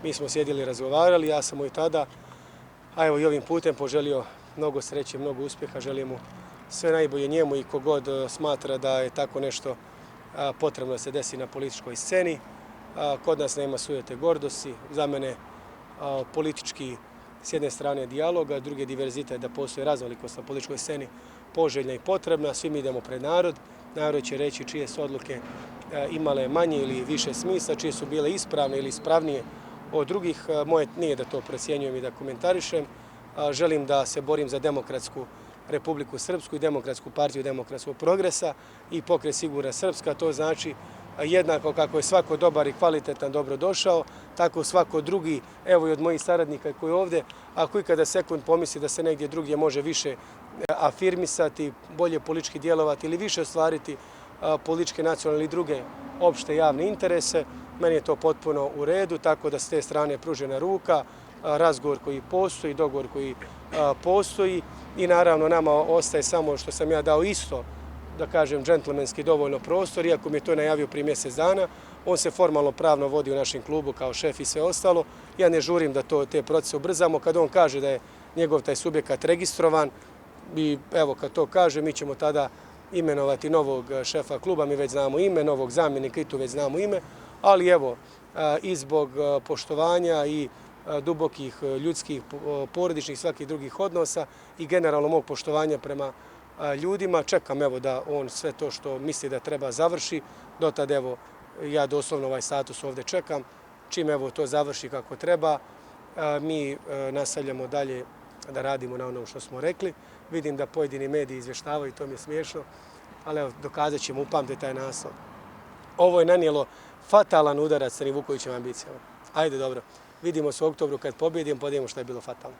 mi smo sjedili i razgovarali, ja sam mu i tada, a evo i ovim putem poželio mnogo sreće, mnogo uspjeha, želim mu sve najbolje njemu i kogod smatra da je tako nešto potrebno da se desi na političkoj sceni. Kod nas nema sujete gordosti, za mene politički s jedne strane dijaloga, druge diverzitet, da postoji raznolikost na političkoj sceni poželjna i potrebna. Svi mi idemo pred narod, narod će reći čije su odluke imale manje ili više smisla, čije su bile ispravne ili ispravnije od drugih. Moje nije da to procjenjujem i da komentarišem. Želim da se borim za demokratsku Republiku Srpsku i demokratsku partiju demokratskog progresa i pokret Sigurna Srpska. To znači jednako kako je svako dobar i kvalitetan dobro došao, tako svako drugi, evo i od mojih saradnika koji je ovdje, ako ikada sekund pomisli da se negdje drugdje može više afirmisati, bolje politički djelovati ili više ostvariti političke, nacionalne ili druge opšte javne interese, meni je to potpuno u redu, tako da s te strane pružena ruka, razgovor koji postoji, dogovor koji postoji i naravno nama ostaje samo što sam ja dao isto, da kažem, džentlmenski dovoljno prostor, iako mi je to najavio prije mjesec dana. On se formalno pravno vodi u našem klubu kao šef i sve ostalo. Ja ne žurim da te procese ubrzamo. Kad on kaže da je njegov taj subjekat registrovan i evo kad to kaže, mi ćemo tada imenovati novog šefa kluba, mi već znamo ime, novog zamjenika i tu već znamo ime, ali evo i zbog poštovanja i dubokih ljudskih, porodičnih, svakih drugih odnosa i generalno mog poštovanja prema ljudima. Čekam evo da on sve to što misli da treba završi. Dotad evo ja doslovno ovaj status ovdje čekam. Čim evo to završi kako treba, mi nastavljamo dalje da radimo na onom što smo rekli. Vidim da pojedini mediji izvještavaju, to mi je smiješno, ali evo dokazat ćemo, upamte taj naslov. Ovo je nanijelo fatalan udarac Crnim Vukovićevim ambicijama. Ajde dobro, vidimo se u oktobru kad pobjedim, pa vidimo što je bilo fatalno.